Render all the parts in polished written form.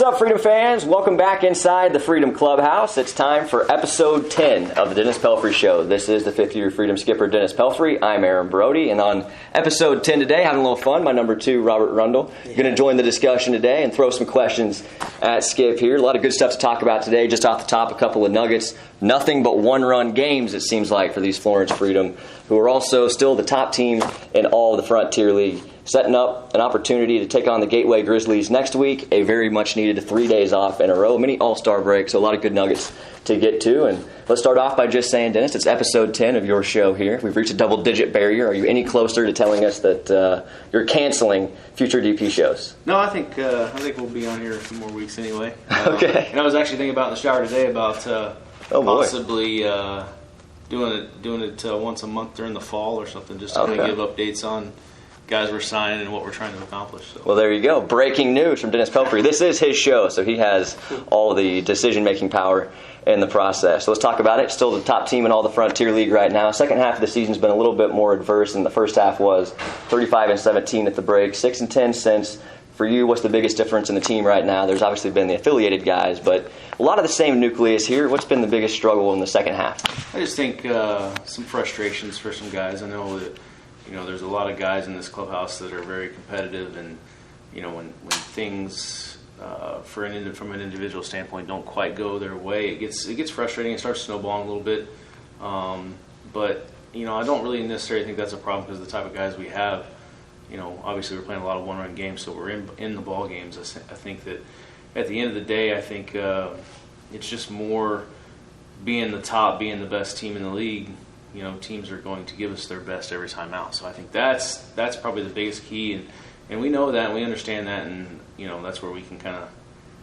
up, Freedom fans? Welcome back inside the Freedom Clubhouse. It's time for episode 10 of the Dennis Pelfrey Show. This is the fifth-year Freedom skipper, Dennis Pelfrey. I'm Aaron Brodie, and on episode 10 today, having a little fun, my number 2, Robert Rundle, going to join the discussion today and throw some questions at Skip here. A lot of good stuff to talk about today. Just off the top, a couple of nuggets. Nothing but one-run games, it seems like, for these Florence Freedom, who are also still the top team in all of the Frontier League, setting up an opportunity to take on the Gateway Grizzlies next week, a very much needed 3 days off in a row, mini all-star break, so a lot of good nuggets to get to. And let's start off by just saying, Dennis, it's episode 10 of your show here. We've reached a double-digit barrier. Are you any closer to telling us that you're canceling future DP shows? No, I think we'll be on here a few more weeks anyway. Okay. And I was actually thinking about in the shower today about possibly doing it once a month during the fall or something, just to kind of give updates on guys we're signing and what we're trying to accomplish. So. Well, there you go. Breaking news from Dennis Pelfrey. This is his show, so he has all the decision-making power in the process. So let's talk about it. Still the top team in all the Frontier League right now. Second half of the season's been a little bit more adverse than the first half was. 35-17 at the break, 6-10 since. For you, what's the biggest difference in the team right now? There's obviously been the affiliated guys, but a lot of the same nucleus here. What's been the biggest struggle in the second half? I just think some frustrations for some guys. I know that there's a lot of guys in this clubhouse that are very competitive, and when things from an individual standpoint don't quite go their way, it gets frustrating. It starts snowballing a little bit, but I don't really necessarily think that's a problem because of the type of guys we have. Obviously we're playing a lot of one-run games, so we're in the ball games. I think that at the end of the day, I think it's just more being the top, being the best team in the league. Teams are going to give us their best every time out. So I think that's probably the biggest key, and we know that, and we understand that, and that's where we can kind of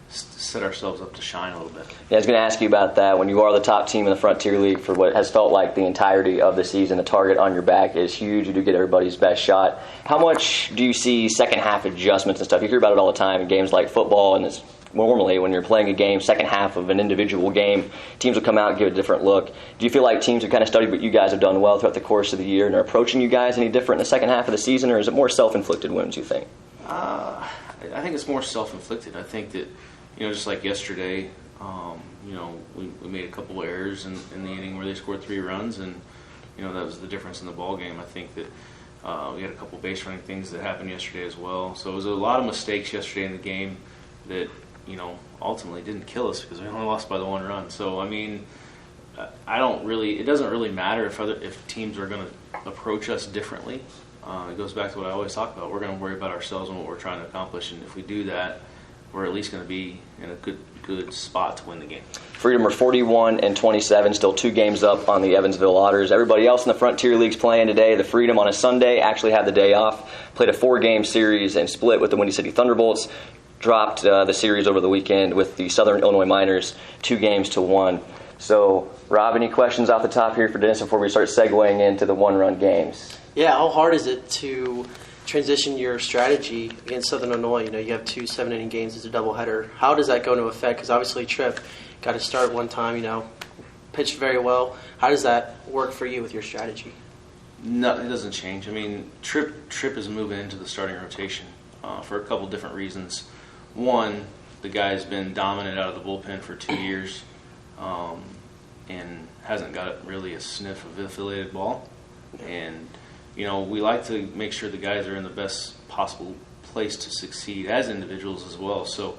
set ourselves up to shine a little bit. Yeah, I was going to ask you about that. When you are the top team in the Frontier League for what has felt like the entirety of the season, the target on your back is huge. You do get everybody's best shot. How much do you see second half adjustments and stuff? You hear about it all the time in games like football, and it's normally when you're playing a game, second half of an individual game, teams will come out and give a different look. Do you feel like teams have kind of studied what you guys have done well throughout the course of the year and are approaching you guys any different in the second half of the season, or is it more self-inflicted wounds, you think? I think it's more self-inflicted. I think that, just like yesterday, we made a couple of errors in the inning where they scored 3 runs, and, that was the difference in the ball game. I think that we had a couple base running things that happened yesterday as well. So it was a lot of mistakes yesterday in the game that, ultimately didn't kill us because we only lost by the 1 run. So, it doesn't really matter if teams are going to approach us differently. It goes back to what I always talk about. We're going to worry about ourselves and what we're trying to accomplish, and if we do that, we're at least going to be in a good spot to win the game. Freedom are 41-27, still 2 games up on the Evansville Otters. Everybody else in the Frontier League's playing today. The Freedom on a Sunday actually had the day off, played a 4-game series and split with the Windy City Thunderbolts. Dropped the series over the weekend with the Southern Illinois Miners 2-1. So, Rob, any questions off the top here for Dennis before we start segueing into the one-run games? Yeah, how hard is it to transition your strategy against Southern Illinois? You have 2 7-inning games as a doubleheader. How does that go into effect? Because obviously Tripp got to start one time, pitched very well. How does that work for you with your strategy? No, it doesn't change. Tripp is moving into the starting rotation for a couple different reasons. One, the guy's been dominant out of the bullpen for 2 years and hasn't got really a sniff of affiliated ball. And, we like to make sure the guys are in the best possible place to succeed as individuals as well. So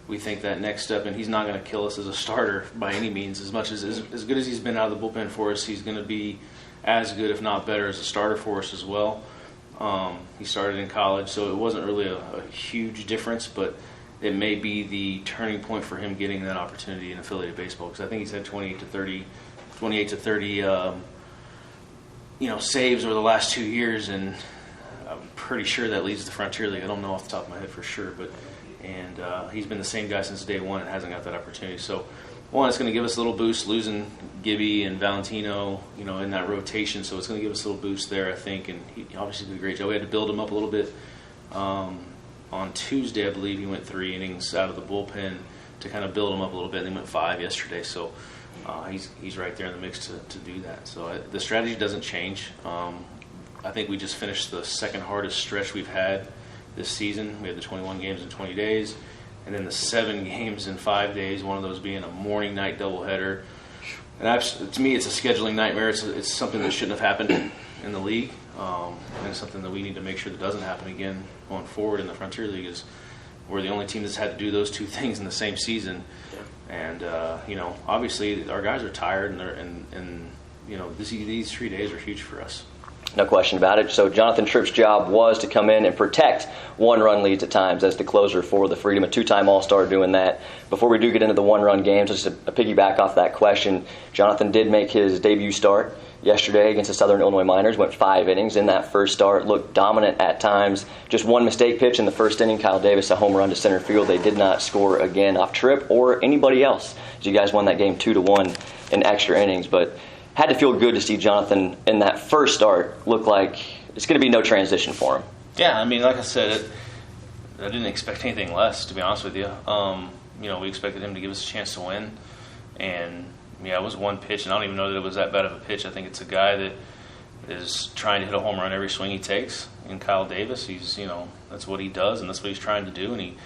we think that next step, and he's not going to kill us as a starter by any means. As good as he's been out of the bullpen for us, he's going to be as good, if not better, as a starter for us as well. He started in college, so it wasn't really a huge difference, but it may be the turning point for him getting that opportunity in affiliated baseball, because I think he's had 28 to 30 saves over the last 2 years, and I'm pretty sure that leads the Frontier League. I don't know off the top of my head for sure, but he's been the same guy since day one and hasn't got that opportunity. So, one, it's going to give us a little boost losing Gibby and Valentino, in that rotation. So it's going to give us a little boost there, I think, and he obviously did a great job. We had to build him up a little bit. On Tuesday, I believe he went 3 innings out of the bullpen to kind of build him up a little bit, and he went 5 yesterday. So he's right there in the mix to do that. So the strategy doesn't change. I think we just finished the second hardest stretch we've had this season. We had the 21 games in 20 days. and then the 7 games in 5 days, one of those being a morning night doubleheader. And to me, it's a scheduling nightmare. It's something that shouldn't have happened in the league, and it's something that we need to make sure that doesn't happen again going forward in the Frontier League. Is we're the only team that's had to do those 2 things in the same season, and obviously our guys are tired, and these 3 days are huge for us. No question about it. So Jonathan Tripp's job was to come in and protect one-run leads at times as the closer for the Freedom, a 2-time All-Star doing that. Before we do get into the one-run games, just a piggyback off that question, Jonathan did make his debut start yesterday against the Southern Illinois Miners, went 5 innings. In that first start, looked dominant at times. Just one mistake pitch in the first inning, Kyle Davis a home run to center field. They did not score again off Tripp or anybody else. You guys won that game 2-1 in extra innings, but had to feel good to see Jonathan in that first start look like it's going to be no transition for him. Yeah, I mean, like I said, I didn't expect anything less, to be honest with you. We expected him to give us a chance to win, and it was one pitch, and I don't even know that it was that bad of a pitch. I think it's a guy that is trying to hit a home run every swing he takes. And Kyle Davis, that's what he does, and that's what he's trying to do. And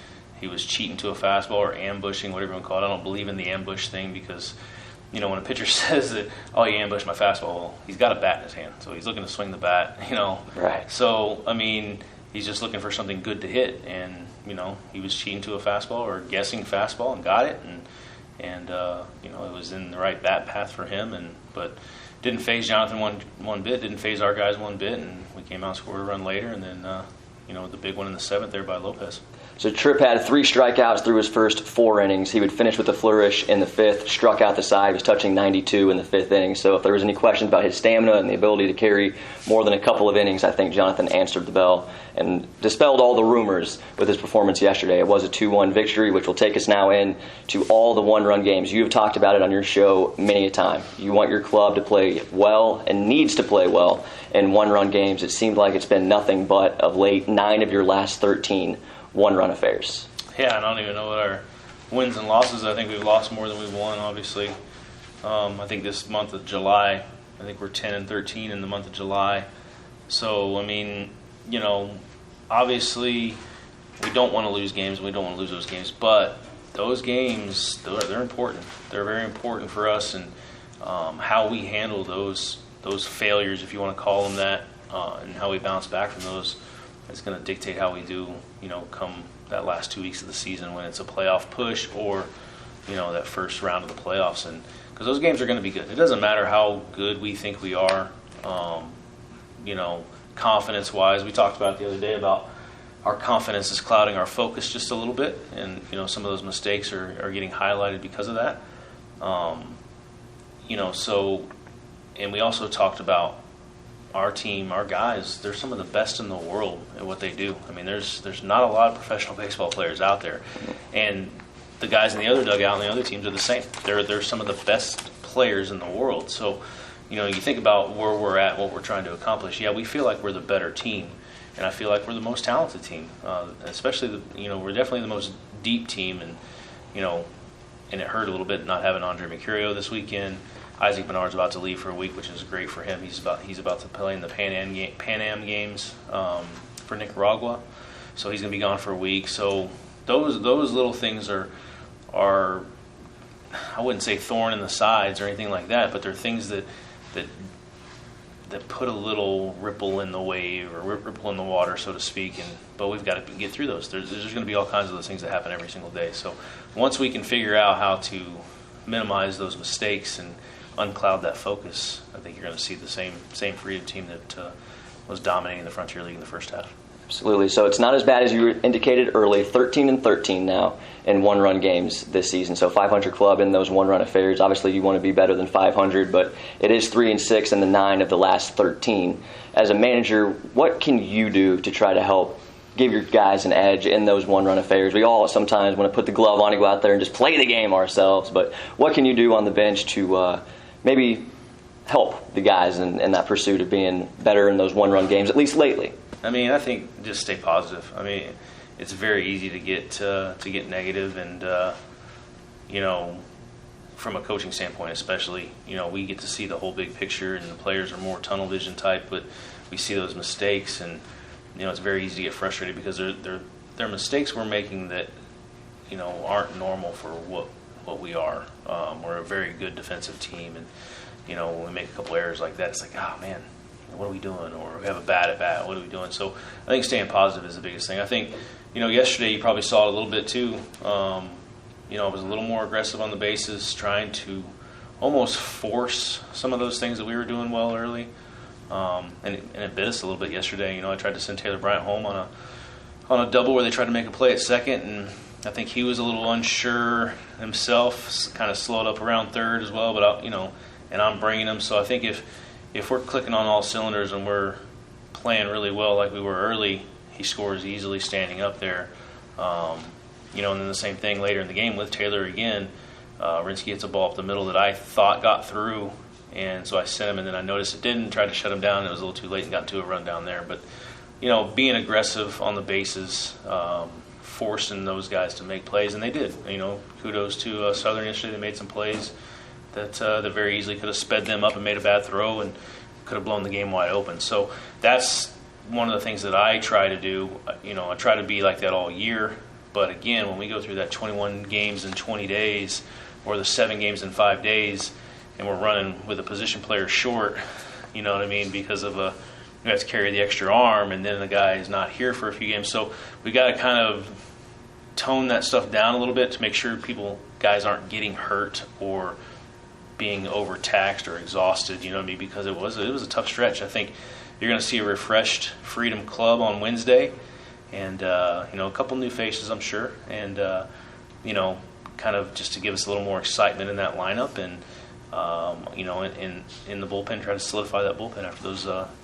he was cheating to a fastball or ambushing, whatever you want to call it. I don't believe in the ambush thing because when a pitcher says that, oh, you ambushed my fastball, well, he's got a bat in his hand, so he's looking to swing the bat, Right. So, he's just looking for something good to hit, and, he was cheating to a fastball or guessing fastball and got it, and it was in the right bat path for him, but didn't phase Jonathan one bit, didn't phase our guys one bit, and we came out and scored a run later, and then, the big one in the 7th there by Lopez. So Tripp had 3 strikeouts through his first 4 innings. He would finish with a flourish in the 5th, struck out the side, was touching 92 in the 5th inning. So if there was any questions about his stamina and the ability to carry more than a couple of innings, I think Jonathan answered the bell and dispelled all the rumors with his performance yesterday. It was a 2-1 victory, which will take us now in to all the one-run games. You have talked about it on your show many a time. You want your club to play well and needs to play well in one-run games. It seemed like it's been nothing but of late 9 of your last 13 one-run affairs. Yeah, I don't even know what our wins and losses. I think we've lost more than we've won, obviously. I think this month of July, I think we're 10-13 in the month of July. So, obviously we don't want to lose games. We don't want to lose those games. But those games, they're important. They're very important for us, and how we handle those failures, if you want to call them that, and how we bounce back from those, is going to dictate how we do, come that last 2 weeks of the season when it's a playoff push or, that first round of the playoffs. And because those games are going to be good. It doesn't matter how good we think we are, confidence-wise. We talked about it the other day about our confidence is clouding our focus just a little bit, and, some of those mistakes are getting highlighted because of that. And we also talked about our team, our guys, they're some of the best in the world at what they do. There's not a lot of professional baseball players out there. And the guys in the other dugout and the other teams are the same. They're some of the best players in the world. So, you think about where we're at, what we're trying to accomplish. Yeah, we feel like we're the better team. And I feel like we're the most talented team. Especially, we're definitely the most deep team. And, and it hurt a little bit not having Andre Mercurio this weekend. Isaac Bernard's about to leave for a week, which is great for him. He's about to play in the Pan Am games for Nicaragua, so he's going to be gone for a week. So those little things are I wouldn't say thorn in the sides or anything like that, but they're things that put a little ripple in the wave or ripple in the water, so to speak. But we've got to get through those. There's going to be all kinds of those things that happen every single day. So once we can figure out how to minimize those mistakes and uncloud that focus, I think you're going to see the same Freedom team that was dominating the Frontier League in the first half. Absolutely. So it's not as bad as you indicated early. 13-13 now in one-run games this season. So 500 club in those one-run affairs. Obviously, you want to be better than 500, but it is 3-6 in the 9 of the last 13. As a manager, what can you do to try to help give your guys an edge in those one-run affairs? We all sometimes want to put the glove on and go out there and just play the game ourselves, but what can you do on the bench to maybe help the guys in that pursuit of being better in those one-run games, at least lately? I think just stay positive. It's very easy to get negative, and from a coaching standpoint, especially, we get to see the whole big picture, and the players are more tunnel vision type, but we see those mistakes, and it's very easy to get frustrated because they're mistakes we're making that aren't normal for what we are. We're a very good defensive team, and when we make a couple errors like that, it's like, oh man, what are we doing? Or we have a bad at bat, what are we doing? So I think staying positive is the biggest thing. I think yesterday you probably saw it a little bit too. I was a little more aggressive on the bases, trying to almost force some of those things that we were doing well early. And it bit us a little bit yesterday. I tried to send Taylor Bryant home on a double where they tried to make a play at second, and I think he was a little unsure himself, kind of slowed up around third as well. But and I'm bringing him, so I think if we're clicking on all cylinders and we're playing really well like we were early, he scores easily standing up there. And then the same thing later in the game with Taylor again. Rinsky hits a ball up the middle that I thought got through, and so I sent him, and then I noticed it didn't, tried to shut him down, and it was a little too late and got into a run down there. But, being aggressive on the bases, forcing those guys to make plays, and they did. Kudos to Southern yesterday. They made some plays that very easily could have sped them up and made a bad throw and could have blown the game wide open. So that's one of the things that I try to do. I try to be like that all year. But again, when we go through that 21 games in 20 days or the 7 games in 5 days, and we're running with a position player short, you know what I mean, because of we have to carry the extra arm, and then the guy is not here for a few games. So we got to kind of tone that stuff down a little bit to make sure guys aren't getting hurt or being overtaxed or exhausted, you know what I mean, because it was a tough stretch. I think you're going to see a refreshed Freedom Club on Wednesday, and a couple new faces, I'm sure, and kind of just to give us a little more excitement in that lineup, and in the bullpen, try to solidify that bullpen after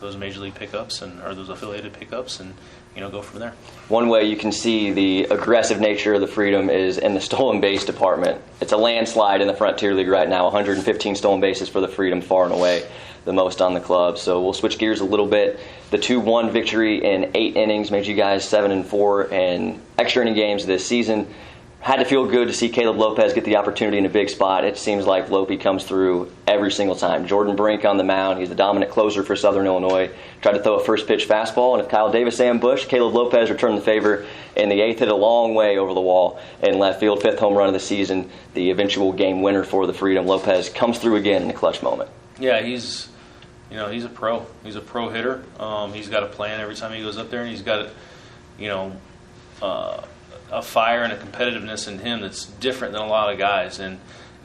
those major league pickups or those affiliated pickups, and go from there. One way you can see the aggressive nature of the Freedom is in the stolen base department. It's a landslide in the Frontier League right now. 115 stolen bases for the Freedom, far and away the most on the club. So we'll switch gears a little bit. The 2-1 victory in 8 innings made you guys 7-4 in extra inning games this season. Had to feel good to see Caleb Lopez get the opportunity in a big spot. It seems like Lopey comes through every single time. Jordan Brink on the mound. He's the dominant closer for Southern Illinois. Tried to throw a first pitch fastball, and if Kyle Davis ambushed, Caleb Lopez returned the favor, and the 8th hit a long way over the wall in left field. 5th home run of the season, the eventual game winner for the Freedom. Lopez comes through again in a clutch moment. Yeah, he's a pro. He's a pro hitter. He's got a plan every time he goes up there, and he's got a fire and a competitiveness in him that's different than a lot of guys. And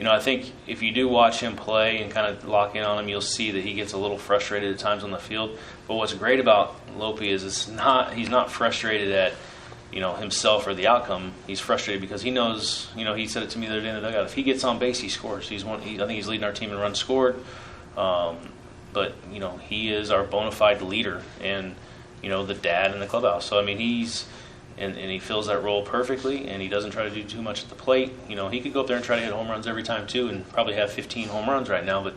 I think if you do watch him play and kind of lock in on him, you'll see that he gets a little frustrated at times on the field. But what's great about Lopey is he's not frustrated at himself or the outcome. He's frustrated because he knows. He said it to me the other day in the dugout. If he gets on base, he scores. I think he's leading our team in runs scored. But he is our bona fide leader and the dad in the clubhouse. So he's. And he fills that role perfectly, and he doesn't try to do too much at the plate. He could go up there and try to hit home runs every time too, and probably have 15 home runs right now, but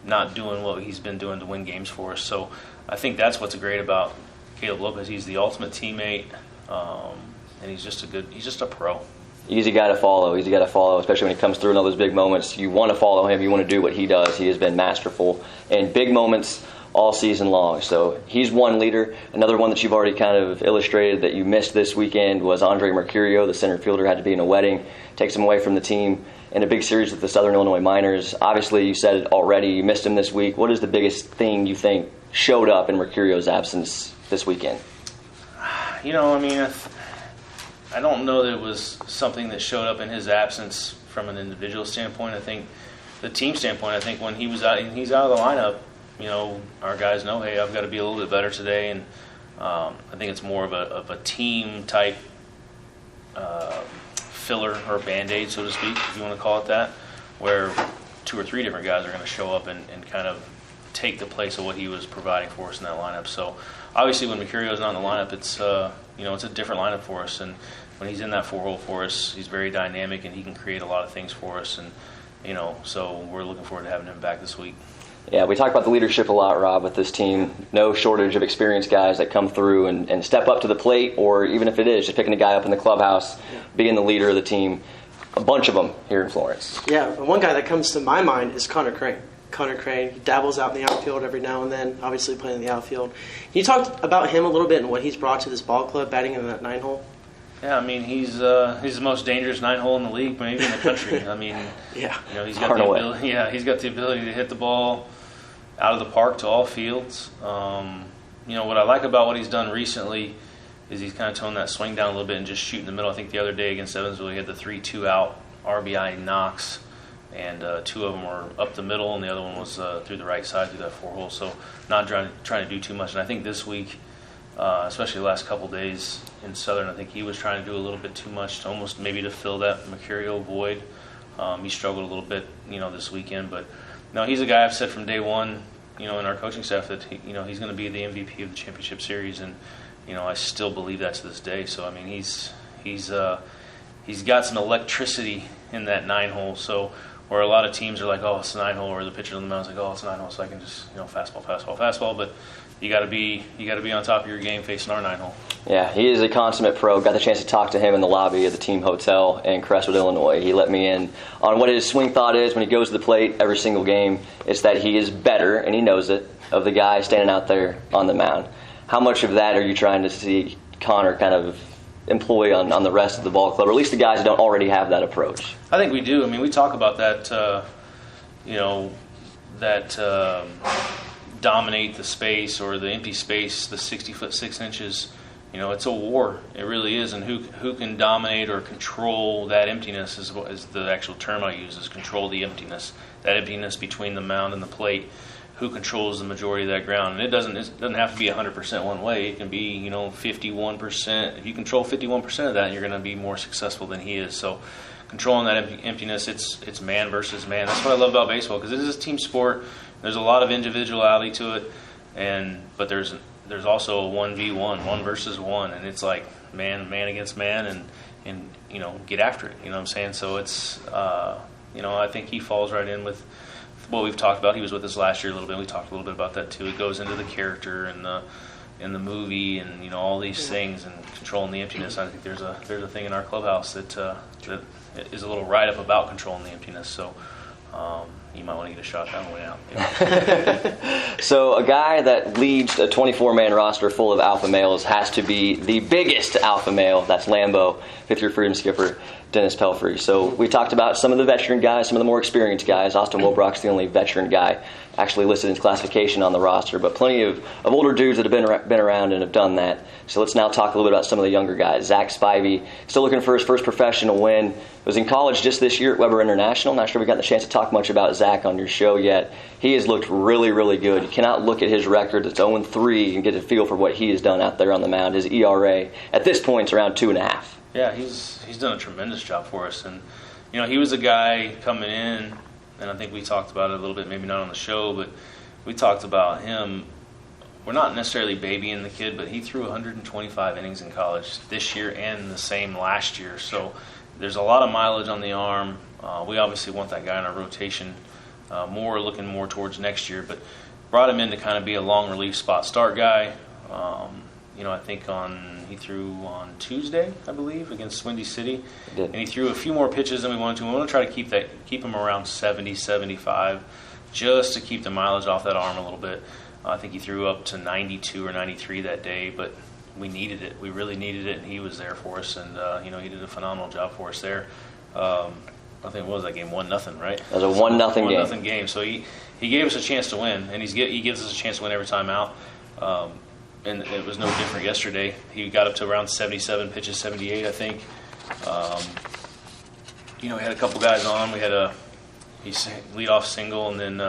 not doing what he's been doing to win games for us. So I think that's what's great about Caleb Lopez. He's the ultimate teammate, and he's just a pro. Easy guy to follow, especially when he comes through in all those big moments. You want to follow him. You want to do what he does. He has been masterful in big moments all season long. So he's one leader. Another one that you've already kind of illustrated that you missed this weekend was Andre Mercurio. The center fielder had to be in a wedding. Takes him away from the team in a big series with the Southern Illinois Miners. Obviously, you said it already. You missed him this week. What is the biggest thing you think showed up in Mercurio's absence this weekend? I don't know that it was something that showed up in his absence from an individual standpoint. I think the team standpoint, when he's out of the lineup, our guys know, hey, I've got to be a little bit better today, and I think it's more of a team type filler or Band-Aid, so to speak, if you want to call it that, where 2 or 3 different guys are going to show up and kind of take the place of what he was providing for us in that lineup. So obviously when Mercurio's not in the lineup, it's a different lineup for us, and when he's in that 4-hole for us, he's very dynamic and he can create a lot of things for us, and so we're looking forward to having him back this week. Yeah, we talk about the leadership a lot, Rob, with this team. No shortage of experienced guys that come through and step up to the plate, or even if it is just picking a guy up in the clubhouse, being the leader of the team. A bunch of them here in Florence. Yeah, one guy that comes to my mind is Connor Crane. Connor Crane, he dabbles out in the outfield every now and then, obviously playing in the outfield. Can you talk about him a little bit and what he's brought to this ball club, batting in that 9-hole? Yeah, I mean he's the most dangerous 9-hole in the league, maybe in the country. I mean, yeah, he's got the ability. Yeah, he's got the ability to hit the ball out of the park to all fields. What I like about what he's done recently is he's kind of toned that swing down a little bit and just shoot in the middle. I think the other day against Evansville, he had the 3-2 out RBI knocks, and 2 of them were up the middle, and the other one was through the right side through that 4-hole. So not trying to do too much. And I think this week, especially the last couple days in Southern, I think he was trying to do a little bit too much, to almost maybe to fill that Mercurio void. He struggled a little bit, this weekend. But no, he's a guy I've said from day one, in our coaching staff that he's going to be the MVP of the championship series, and I still believe that to this day. So I mean, he's got some electricity in that 9-hole. So where a lot of teams are like, oh, it's a 9-hole, or the pitcher on the mound is like, oh, it's a 9-hole, so I can just fastball. But you got to be on top of your game facing our 9-hole. Yeah, he is a consummate pro. Got the chance to talk to him in the lobby of the team hotel in Crestwood, Illinois. He let me in on what his swing thought is when he goes to the plate every single game. It's that he is better, and he knows it, of the guy standing out there on the mound. How much of that are you trying to see Connor kind of employ on the rest of the ball club, or at least the guys that don't already have that approach? I think we do. I mean, we talk about that, dominate the space or the empty space, the 60 foot 6 inches. It's a war. It really is. And who can dominate or control that emptiness is the actual term I use, is control the emptiness. That emptiness between the mound and the plate. Who controls the majority of that ground? And it doesn't have to be 100% one way. It can be 51%. If you control 51% of that, you're going to be more successful than he is. So controlling that emptiness, it's man versus man. That's what I love about baseball, because it is a team sport. There's a lot of individuality to it, but there's also a 1v1, 1 versus 1, and it's like man against man, and get after it. You know what I'm saying? So it's I think he falls right in with what we've talked about. He was with us last year a little bit. We talked a little bit about that too. It goes into the character and the movie, and all these things, and controlling the emptiness. I think there's a thing in our clubhouse that is a little write-up about controlling the emptiness. So you might want to get a shot down the way out. Yeah. So a guy that leads a 24-man roster full of alpha males has to be the biggest alpha male. That's Lambeau, fifth-year Freedom skipper Dennis Pelfrey. So we talked about some of the veteran guys, some of the more experienced guys. Austin Wilbrock's the only veteran guy actually listed in his classification on the roster, but plenty of older dudes that have been around and have done that. So let's now talk a little bit about some of the younger guys. Zach Spivey, still looking for his first professional win. Was in college just this year at Weber International. Not sure we've gotten the chance to talk much about Zach on your show yet. He has looked really, really good. You cannot look at his record that's 0-3 and get a feel for what he has done out there on the mound. His ERA at this point is around 2.5. Yeah, he's done a tremendous job for us. And, he was a guy coming in, and I think we talked about it a little bit, maybe not on the show, but we talked about him. We're not necessarily babying the kid, but he threw 125 innings in college this year and the same last year. So there's a lot of mileage on the arm. We obviously want that guy in our rotation, looking more towards next year, but brought him in to kind of be a long relief spot start guy. I think he threw on Tuesday, I believe, against Windy City. And he threw a few more pitches than we wanted to. We want to try to keep him around 70, 75, just to keep the mileage off that arm a little bit. I think he threw up to 92 or 93 that day, but we needed it. We really needed it, and he was there for us. And he did a phenomenal job for us there. I think what was that game? 1-0, right? It was a 1-0 game. 1-0 game. So he gave us a chance to win, and he gives us a chance to win every time out. And it was no different yesterday. He got up to around 77 pitches, 78, I think. We had a couple guys on. We had a lead-off single, and then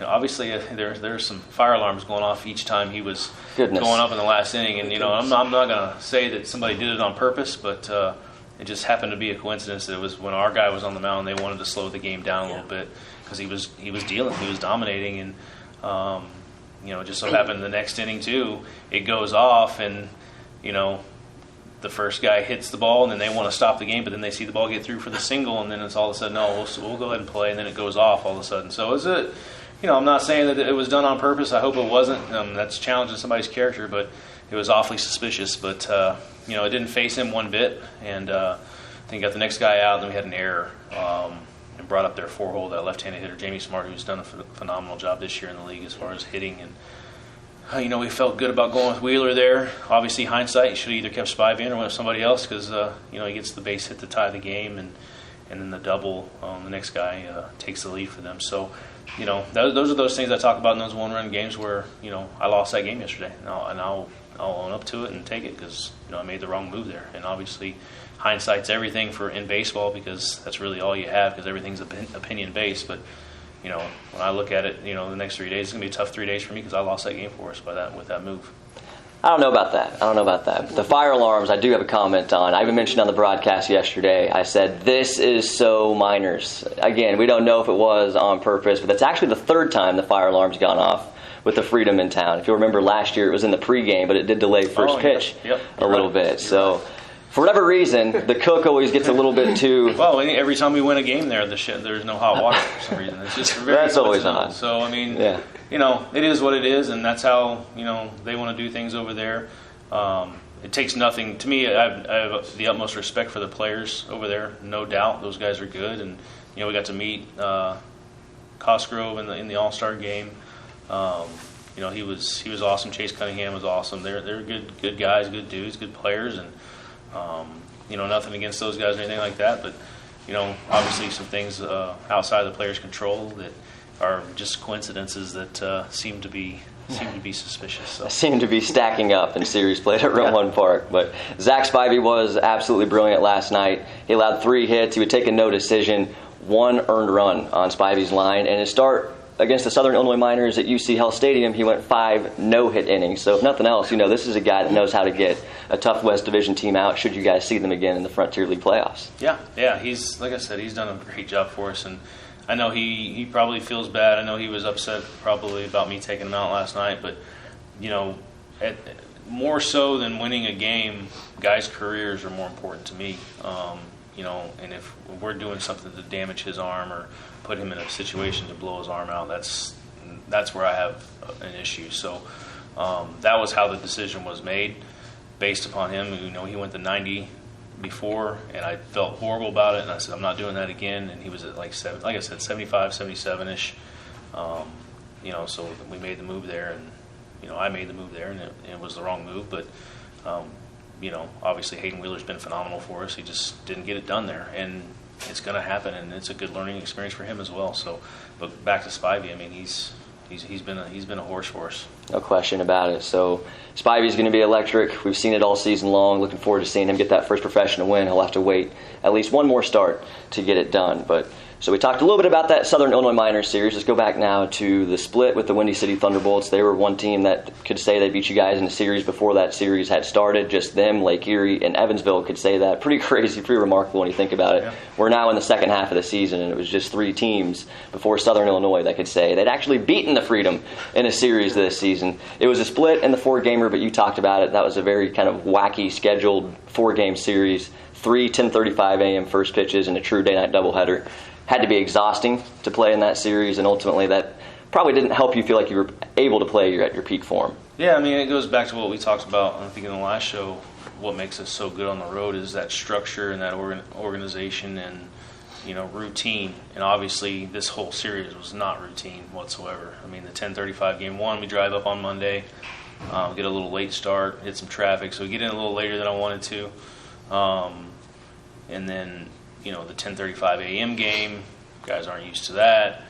obviously there's some fire alarms going off each time he was going up in the last inning. And I'm not going to say that somebody did it on purpose, but it just happened to be a coincidence that it was when our guy was on the mound. They wanted to slow the game down a little bit because he was dominating, and it just so happened the next inning too, it goes off, and the first guy hits the ball, and then they want to stop the game, but then they see the ball get through for the single, and then it's all of a sudden, no, we'll go ahead and play, and then it goes off all of a sudden. So is it? I'm not saying that it was done on purpose. I hope it wasn't. That's challenging somebody's character, but it was awfully suspicious. But it didn't face him one bit, and I think got the next guy out, and then we had an error. And brought up their 4-hole, that left-handed hitter, Jamie Smart, who's done a phenomenal job this year in the league as far as hitting. And we felt good about going with Wheeler there. Obviously, hindsight, you should have either kept Spivey in or went with somebody else because, he gets the base hit to tie the game, and then the double, the next guy takes the lead for them. So, those are those things I talk about in those one-run games where, I lost that game yesterday. And I'll own up to it and take it because, I made the wrong move there. And obviously, hindsight's everything in baseball because that's really all you have because everything's opinion-based. But, when I look at it, the next 3 days, it's going to be a tough 3 days for me because I lost that game for us with that move. I don't know about that. The fire alarms, I do have a comment on. I even mentioned on the broadcast yesterday, I said, this is so minors. Again, we don't know if it was on purpose, but that's actually the third time the fire alarm's gone off with the Freedom in town. If you'll remember last year, it was in the pregame, but it did delay first pitch a little bit. So, for whatever reason, the cook always gets a little bit too... Well, every time we win a game there, there's no hot water for some reason. It's just very That's always odd. So, it is what it is, and that's how, they want to do things over there. It takes nothing. To me, I have the utmost respect for the players over there, no doubt. Those guys are good, and, we got to meet Cosgrove in the All-Star game. He was awesome. Chase Cunningham was awesome. They're good guys, good dudes, good players, and nothing against those guys or anything like that. But obviously some things outside of the players' control that are just coincidences that seem to be suspicious. So. Seem to be stacking up in series played at Rundle Park. But Zach Spivey was absolutely brilliant last night. He allowed 3 hits. He would take a no decision, 1 earned run on Spivey's line, and his start against the Southern Illinois Miners at UC Health Stadium, he went 5 no-hit innings. So if nothing else, this is a guy that knows how to get a tough West Division team out should you guys see them again in the Frontier League playoffs. Yeah. He's, like I said, he's done a great job for us. And I know he probably feels bad. I know he was upset probably about me taking him out last night. But, more so than winning a game, guys' careers are more important to me. And if we're doing something to damage his arm or put him in a situation to blow his arm out, that's where I have an issue. So that was how the decision was made, based upon him. He went to 90 before, and I felt horrible about it, and I said, I'm not doing that again. And he was at like I said, 75, 77-ish. So we made the move there, and I made the move there, and it was the wrong move, but. Obviously Hayden Wheeler's been phenomenal for us. He just didn't get it done there, and it's going to happen, and it's a good learning experience for him as well. So, but back to Spivey, he's been a horse for us. No question about it. So Spivey's going to be electric. We've seen it all season long. Looking forward to seeing him get that first professional win. He'll have to wait at least one more start to get it done. But so we talked a little bit about that Southern Illinois Miners series. Let's go back now to the split with the Windy City Thunderbolts. They were one team that could say they beat you guys in the series before that series had started. Just them, Lake Erie, and Evansville could say that. Pretty crazy, pretty remarkable when you think about it. Yeah. We're now in the second half of the season, and it was just 3 teams before Southern Illinois that could say they'd actually beaten the Freedom in a series this season. It was a split in the 4-gamer, but you talked about it. That was a very kind of wacky scheduled 4-game series. 3 10:35 a.m. first pitches and a true day-night doubleheader. Had to be exhausting to play in that series, and ultimately that probably didn't help you feel like you were able to play at your peak form. Yeah, it goes back to what we talked about, I think, in the last show. What makes us so good on the road is that structure and that organization and, routine. And obviously this whole series was not routine whatsoever. The 10:35 game 1, we drive up on Monday, get a little late start, hit some traffic, so we get in a little later than I wanted to. And then, the 10:35 a.m. game, guys aren't used to that.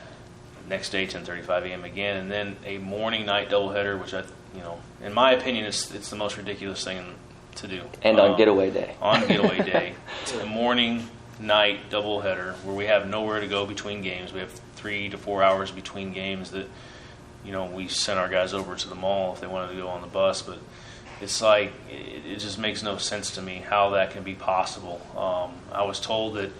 Next day, 10:35 a.m. again, and then a morning-night doubleheader, which in my opinion, it's the most ridiculous thing to do. And on getaway day. On getaway day, a morning-night doubleheader where we have nowhere to go between games. We have 3 to 4 hours between games that, we sent our guys over to the mall if they wanted to go on the bus, but. It's like, it just makes no sense to me how that can be possible. I was told that,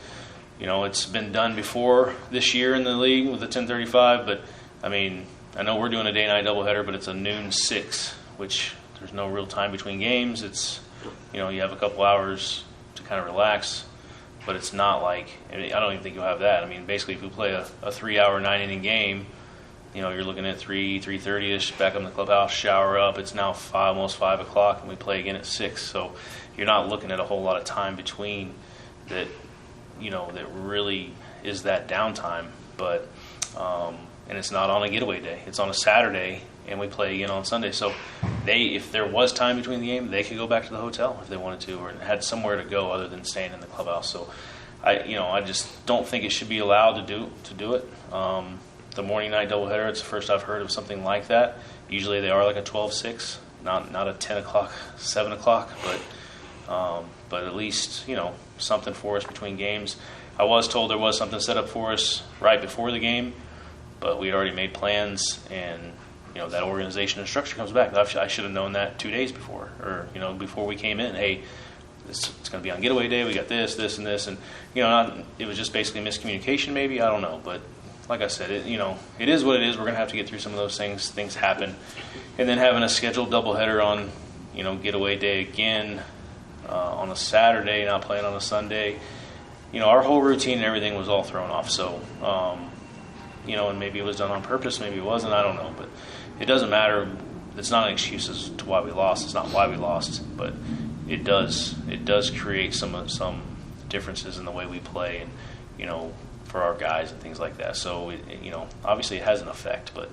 it's been done before this year in the league with the 10:35, but, I know we're doing a day-night doubleheader, but it's a noon 6, which there's no real time between games. It's, you have a couple hours to kind of relax, but it's not like, I don't even think you'll have that. Basically, if we play a 3-hour, 9-inning game, you're looking at 3:30ish, back up in the clubhouse, shower up. It's now almost 5 o'clock, and we play again at 6. So you're not looking at a whole lot of time between that, that really is that downtime. But, and it's not on a getaway day. It's on a Saturday, and we play again on Sunday. So if there was time between the game, they could go back to the hotel if they wanted to, or had somewhere to go other than staying in the clubhouse. So I just don't think it should be allowed to do it. The morning night doubleheader, it's the first I've heard of something like that. Usually they are like a 12-6, not a 10 o'clock, 7 o'clock, but at least, something for us between games. I was told there was something set up for us right before the game, but we had already made plans, and that organization and structure comes back. I should have known that 2 days before, or before we came in. Hey, it's going to be on getaway day. We got this, and this, and it was just basically miscommunication. Maybe, I don't know, but like I said, it is what it is. We're going to have to get through some of those things. Things happen, and then having a scheduled doubleheader on getaway day again on a Saturday, not playing on a Sunday. Our whole routine and everything was all thrown off. So, and maybe it was done on purpose, maybe it wasn't. I don't know, but it doesn't matter. It's not an excuse as to why we lost. It's not why we lost, but it does create some differences in the way we play, and for our guys and things like that. So obviously it has an effect, but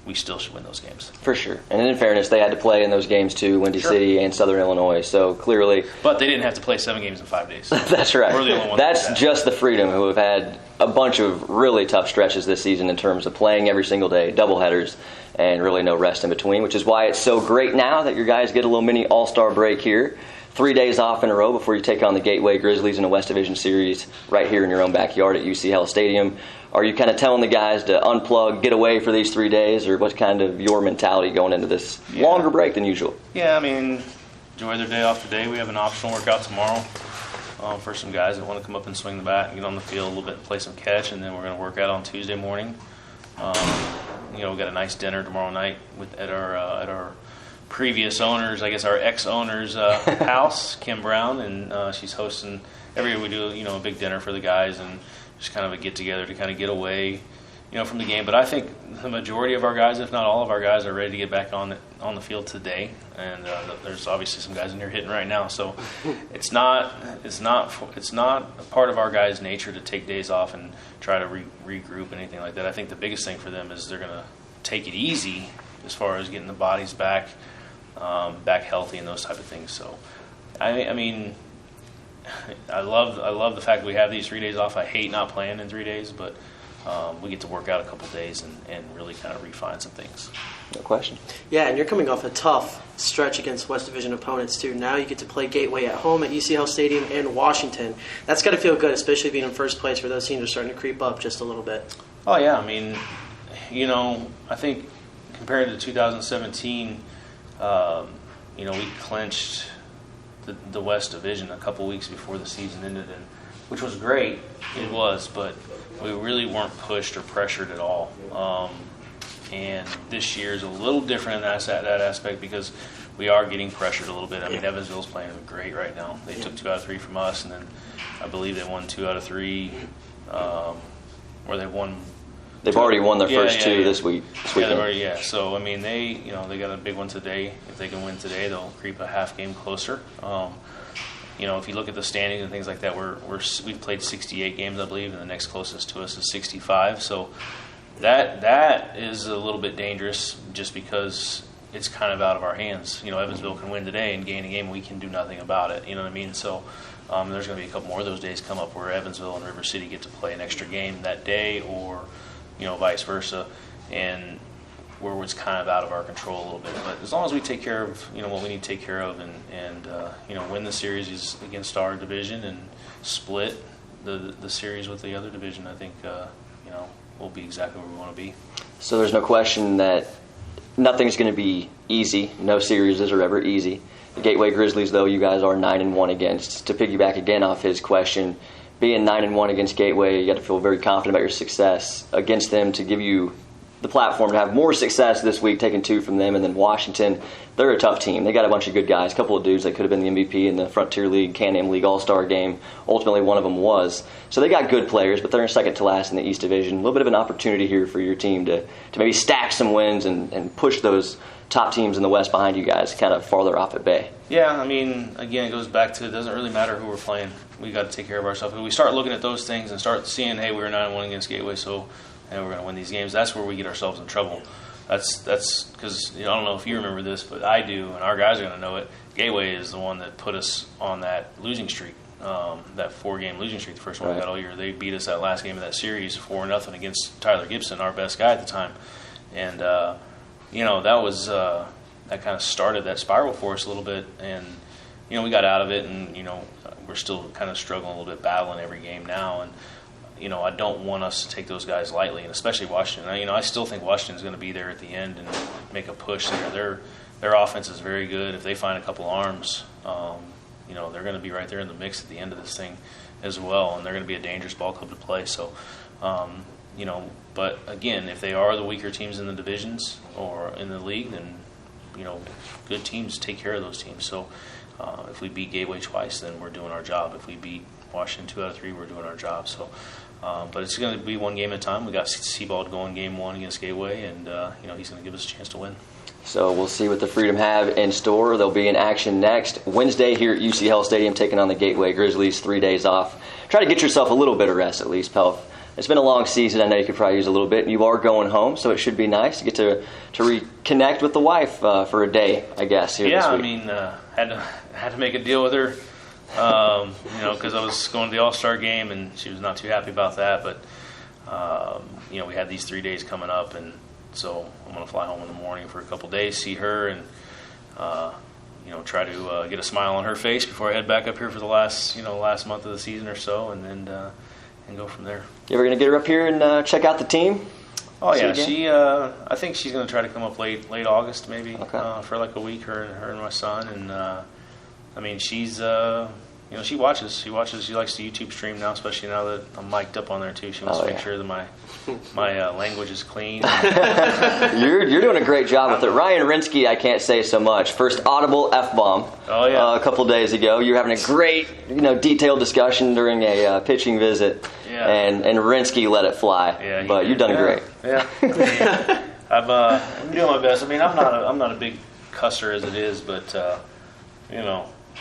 we still should win those games for sure. And in fairness, they had to play in those games too, Windy City and Southern Illinois. So clearly, but they didn't have to play 7 games in 5 days. That's right. We're the only ones. That's just the Freedom, who have had a bunch of really tough stretches this season in terms of playing every single day, doubleheaders, and really no rest in between, which is why it's so great now that your guys get a little mini all-star break here. 3 days off in a row before you take on the Gateway Grizzlies in a West Division series right here in your own backyard at UC Hell Stadium. Are you kind of telling the guys to unplug, get away for these 3 days, or what's kind of your mentality going into this longer break than usual? Yeah, I mean, enjoy their day off today. We have an optional workout tomorrow for some guys that want to come up and swing the bat and get on the field a little bit, play some catch, and then we're going to work out on Tuesday morning. We got a nice dinner tomorrow night at our previous owners, I guess our ex-owner's house, Kim Brown, and she's hosting. Every year we do, a big dinner for the guys and just kind of a get-together to kind of get away, from the game. But I think the majority of our guys, if not all of our guys, are ready to get back on the field today. And there's obviously some guys in here hitting right now, so it's not a part of our guys' nature to take days off and try to regroup and anything like that. I think the biggest thing for them is they're going to take it easy as far as getting the bodies back healthy and those type of things. So, I mean, I love the fact that we have these 3 days off. I hate not playing in 3 days, but we get to work out a couple days and really kind of refine some things. No question. Yeah, and you're coming off a tough stretch against West Division opponents, too. Now you get to play Gateway at home at UC Hell Stadium and Washington. That's got to feel good, especially being in first place where those teams are starting to creep up just a little bit. Oh, yeah. I mean, I think compared to 2017, we clinched the West Division a couple weeks before the season ended, which was great. It was, but we really weren't pushed or pressured at all. And this year is a little different in that aspect because we are getting pressured a little bit. I mean, Evansville's playing great right now. They took 2 out of 3 from us, and then I believe they won 2 out of 3, or they won. They've already won their first 2 this week. So I mean, they got a big one today. If they can win today, they'll creep a half game closer. If you look at the standings and things like that, we've played 68 games, I believe, and the next closest to us is 65. So that is a little bit dangerous, just because it's kind of out of our hands. Evansville can win today and gain a game, we can do nothing about it. You know what I mean? So there's going to be a couple more of those days come up where Evansville and River City get to play an extra game that day, or vice versa, and where it's kind of out of our control a little bit. But as long as we take care of, what we need to take care of and win the series against our division and split the series with the other division, I think, we'll be exactly where we want to be. So there's no question that nothing's going to be easy. No series are ever easy. The Gateway Grizzlies, though, you guys are 9-1 against. To piggyback again off his question, being 9-1 against Gateway, you got to feel very confident about your success against them to give you the platform to have more success this week, taking 2 from them. And then Washington, they're a tough team. They got a bunch of good guys, a couple of dudes that could have been the MVP in the Frontier League, Can-Am League All-Star game. Ultimately, one of them was. So they got good players, but they're in second to last in the East Division. A little bit of an opportunity here for your team to maybe stack some wins and push those top teams in the West behind you guys kind of farther off at bay. Yeah, I mean, again, it goes back to it doesn't really matter who we're playing. We got to take care of ourselves. If we start looking at those things and start seeing, hey, we were 9-1 against Gateway, so and we're going to win these games. That's where we get ourselves in trouble. That's because I don't know if you remember this, but I do, and our guys are going to know it. Gateway is the one that put us on that losing streak, that 4-game losing streak, the first one we got all year. They beat us that last game of that series 4-0 against Tyler Gibson, our best guy at the time, and that was that kind of started that spiral for us a little bit, and we got out of it, and we're still kind of struggling a little bit, battling every game now, and I don't want us to take those guys lightly, and especially Washington. I still think Washington's going to be there at the end and make a push there. Their offense is very good. If they find a couple arms, they're going to be right there in the mix at the end of this thing as well, and they're going to be a dangerous ball club to play. So, but again, if they are the weaker teams in the divisions or in the league, then good teams take care of those teams. So, if we beat Gateway twice, then we're doing our job. If we beat Washington 2 out of 3, we're doing our job. So, but it's going to be one game at a time. We got Seabald going game 1 against Gateway, and he's going to give us a chance to win. So we'll see what the Freedom have in store. They'll be in action next Wednesday here at UC Health Stadium, taking on the Gateway Grizzlies. 3 days off. Try to get yourself a little bit of rest at least, Pelf. It's been a long season. I know you could probably use a little bit. You are going home, so it should be nice to get to reconnect with the wife for a day, I guess. Here this week. Had to make a deal with her. Because I was going to the All-Star game, and she was not too happy about that. But, we had these 3 days coming up, and so I'm going to fly home in the morning for a couple days, see her, and, try to get a smile on her face before I head back up here for the last month of the season or so, and then and go from there. You ever going to get her up here and check out the team? Oh, yeah. I think she's going to try to come up late August maybe for like a week, her and my son, and she's she watches. She likes the YouTube stream now, especially now that I'm mic'd up on there too. She wants to make sure that my language is clean. You're doing a great job with it. Ryan Rinsky, I can't say so much. First audible F-bomb a couple days ago. You're having a great detailed discussion during a pitching visit, and Rinsky let it fly. Yeah, but you've done great. Yeah, I'm doing my best. I'm not a big cusser as it is, but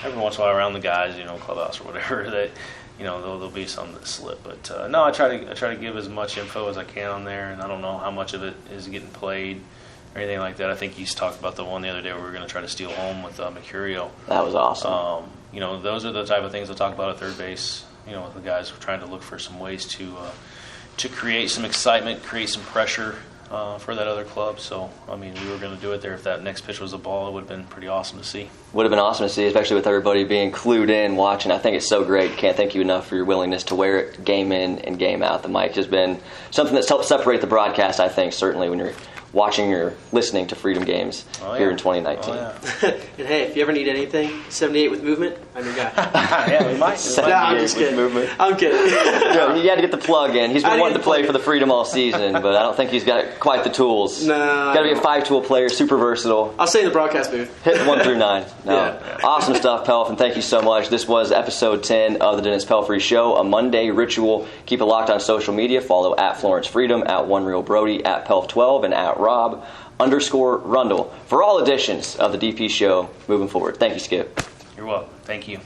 every once in a while around the guys, clubhouse or whatever, that there'll be some that slip. But no, I try to give as much info as I can on there, and I don't know how much of it is getting played or anything like that. I think you talked about the one the other day where we were going to try to steal home with Mercurio. That was awesome. Those are the type of things I talk about at third base. With the guys trying to look for some ways to create some excitement, create some pressure for that other club. So, we were going to do it there. If that next pitch was a ball, it would have been pretty awesome to see. Would have been awesome to see, especially with everybody being clued in, watching. I think it's so great. Can't thank you enough for your willingness to wear it game in and game out. The mic has been something that's helped separate the broadcast, I think, certainly when you're watching or listening to Freedom games here in 2019. And hey, if you ever need anything, 78 with movement, I'm your guy. Yeah, we might. No, I'm just kidding. I'm kidding. You had to get the plug in. He's been wanting to play for the Freedom all season, but I don't think he's got quite the tools. No. Got to be a 5-tool player, super versatile. I'll stay in the broadcast booth. Hit 1 through 9. No. Yeah. Awesome stuff, Pelf, and thank you so much. This was episode 10 of the Dennis Pelfrey Show, a Monday ritual. Keep it locked on social media. Follow at Florence Freedom, at OneRealBrodie, at Pelf12, and at Rob_Rundle for all editions of the DP Show moving forward. Thank you, Skip. You're welcome. Thank you.